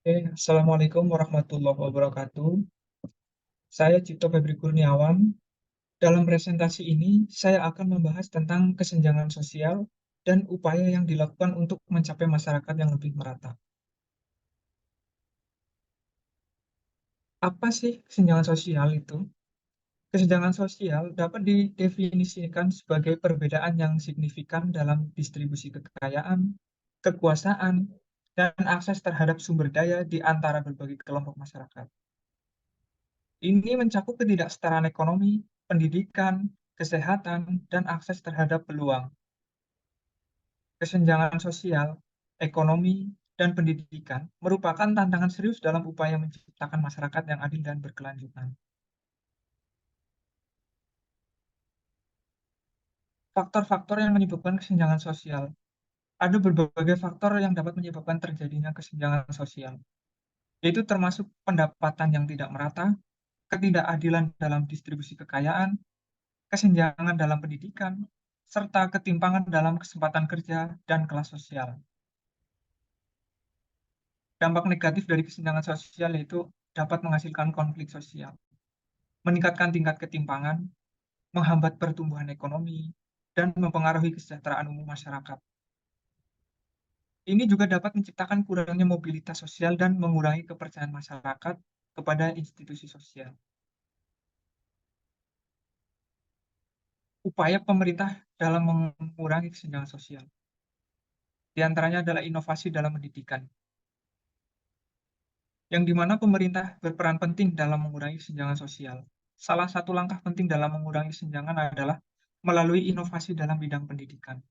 Assalamualaikum warahmatullahi wabarakatuh. Saya Cipto Febri Kurniawan. Dalam presentasi ini, saya akan membahas tentang kesenjangan sosial dan upaya yang dilakukan untuk mencapai masyarakat yang lebih merata. Apa sih kesenjangan sosial itu? Kesenjangan sosial dapat didefinisikan sebagai perbedaan yang signifikan dalam distribusi kekayaan, kekuasaan, dan akses terhadap sumber daya di antara berbagai kelompok masyarakat. Ini mencakup ketidaksetaraan ekonomi, pendidikan, kesehatan, dan akses terhadap peluang. Kesenjangan sosial, ekonomi, dan pendidikan merupakan tantangan serius dalam upaya menciptakan masyarakat yang adil dan berkelanjutan. Faktor-faktor yang menyebabkan kesenjangan sosial. Ada berbagai faktor yang dapat menyebabkan terjadinya kesenjangan sosial, yaitu termasuk pendapatan yang tidak merata, ketidakadilan dalam distribusi kekayaan, kesenjangan dalam pendidikan, serta ketimpangan dalam kesempatan kerja dan kelas sosial. Dampak negatif dari kesenjangan sosial yaitu dapat menghasilkan konflik sosial, meningkatkan tingkat ketimpangan, menghambat pertumbuhan ekonomi, dan mempengaruhi kesejahteraan umum masyarakat. Ini juga dapat menciptakan kurangnya mobilitas sosial dan mengurangi kepercayaan masyarakat kepada institusi sosial. Upaya pemerintah dalam mengurangi kesenjangan sosial. Di antaranya adalah inovasi dalam pendidikan, yang dimana pemerintah berperan penting dalam mengurangi kesenjangan sosial. Salah satu langkah penting dalam mengurangi kesenjangan adalah melalui inovasi dalam bidang pendidikan.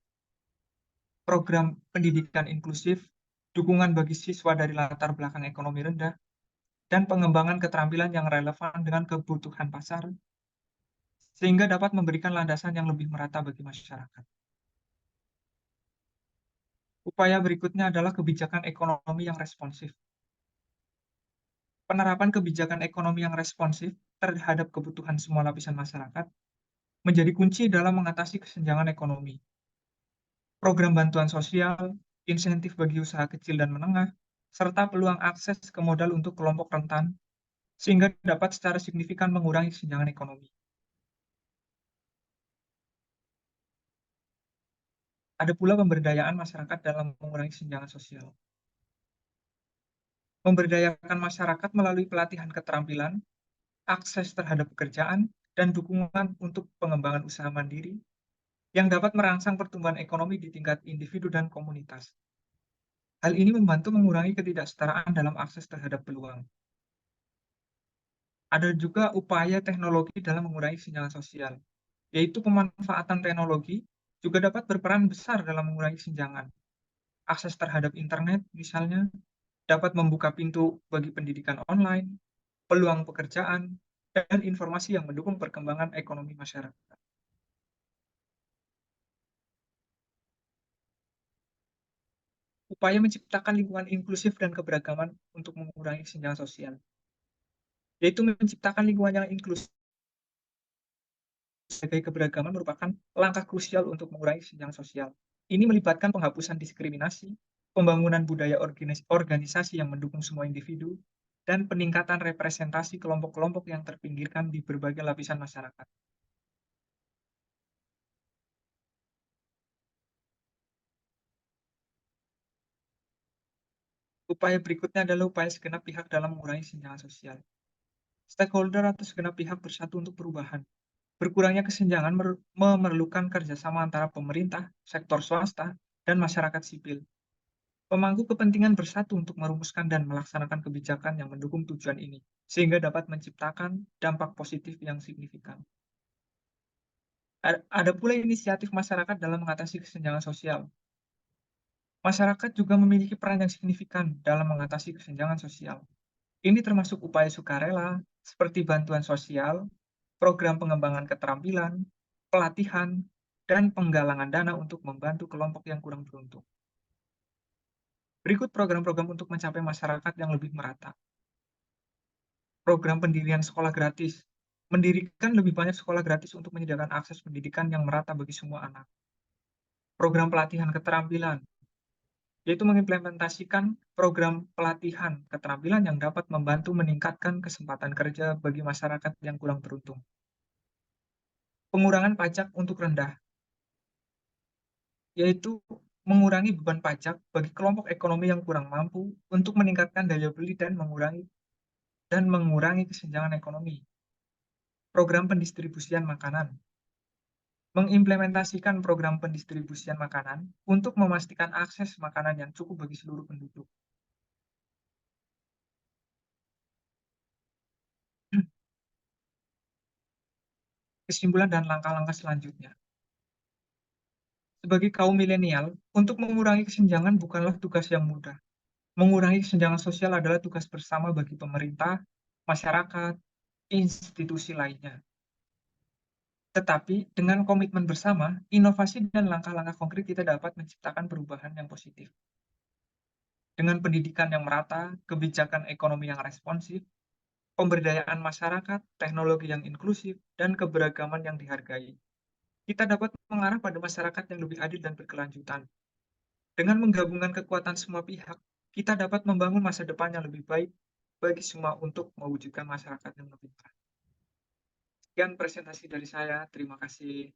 Program pendidikan inklusif, dukungan bagi siswa dari latar belakang ekonomi rendah, dan pengembangan keterampilan yang relevan dengan kebutuhan pasar, sehingga dapat memberikan landasan yang lebih merata bagi masyarakat. Upaya berikutnya adalah kebijakan ekonomi yang responsif. Penerapan kebijakan ekonomi yang responsif terhadap kebutuhan semua lapisan masyarakat menjadi kunci dalam mengatasi kesenjangan ekonomi. Program bantuan sosial, insentif bagi usaha kecil dan menengah, serta peluang akses ke modal untuk kelompok rentan, sehingga dapat secara signifikan mengurangi kesenjangan ekonomi. Ada pula pemberdayaan masyarakat dalam mengurangi kesenjangan sosial. Memberdayakan masyarakat melalui pelatihan keterampilan, akses terhadap pekerjaan, dan dukungan untuk pengembangan usaha mandiri yang dapat merangsang pertumbuhan ekonomi di tingkat individu dan komunitas. Hal ini membantu mengurangi ketidaksetaraan dalam akses terhadap peluang. Ada juga upaya teknologi dalam mengurangi kesenjangan sosial, yaitu pemanfaatan teknologi juga dapat berperan besar dalam mengurangi kesenjangan. Akses terhadap internet, misalnya, dapat membuka pintu bagi pendidikan online, peluang pekerjaan, dan informasi yang mendukung perkembangan ekonomi masyarakat. Upaya menciptakan lingkungan inklusif dan keberagaman untuk mengurangi kesenjangan sosial, yaitu menciptakan lingkungan yang inklusif sebagai keberagaman merupakan langkah krusial untuk mengurangi kesenjangan sosial. Ini melibatkan penghapusan diskriminasi, pembangunan budaya organisasi yang mendukung semua individu, dan peningkatan representasi kelompok-kelompok yang terpinggirkan di berbagai lapisan masyarakat. Upaya berikutnya adalah upaya segenap pihak dalam mengurangi kesenjangan sosial. Stakeholder atau segenap pihak bersatu untuk perubahan. Berkurangnya kesenjangan memerlukan kerjasama antara pemerintah, sektor swasta, dan masyarakat sipil. Pemangku kepentingan bersatu untuk merumuskan dan melaksanakan kebijakan yang mendukung tujuan ini, sehingga dapat menciptakan dampak positif yang signifikan. Ada pula inisiatif masyarakat dalam mengatasi kesenjangan sosial. Masyarakat juga memiliki peran yang signifikan dalam mengatasi kesenjangan sosial. Ini termasuk upaya sukarela, seperti bantuan sosial, program pengembangan keterampilan, pelatihan, dan penggalangan dana untuk membantu kelompok yang kurang beruntung. Berikut program-program untuk mencapai masyarakat yang lebih merata. Program pendirian sekolah gratis, mendirikan lebih banyak sekolah gratis untuk menyediakan akses pendidikan yang merata bagi semua anak. Program pelatihan keterampilan, yaitu mengimplementasikan program pelatihan keterampilan yang dapat membantu meningkatkan kesempatan kerja bagi masyarakat yang kurang beruntung. Pengurangan pajak untuk rendah, yaitu mengurangi beban pajak bagi kelompok ekonomi yang kurang mampu untuk meningkatkan daya beli dan mengurangi kesenjangan ekonomi. Program pendistribusian makanan, mengimplementasikan program pendistribusian makanan untuk memastikan akses makanan yang cukup bagi seluruh penduduk. Kesimpulan dan langkah-langkah selanjutnya. Sebagai kaum milenial, untuk mengurangi kesenjangan bukanlah tugas yang mudah. Mengurangi kesenjangan sosial adalah tugas bersama bagi pemerintah, masyarakat, institusi lainnya. Tetapi dengan komitmen bersama, inovasi dan langkah-langkah konkret kita dapat menciptakan perubahan yang positif. Dengan pendidikan yang merata, kebijakan ekonomi yang responsif, pemberdayaan masyarakat, teknologi yang inklusif, dan keberagaman yang dihargai, kita dapat mengarah pada masyarakat yang lebih adil dan berkelanjutan. Dengan menggabungkan kekuatan semua pihak, kita dapat membangun masa depan yang lebih baik bagi semua untuk mewujudkan masyarakat yang lebih baik. Sekian presentasi dari saya, terima kasih.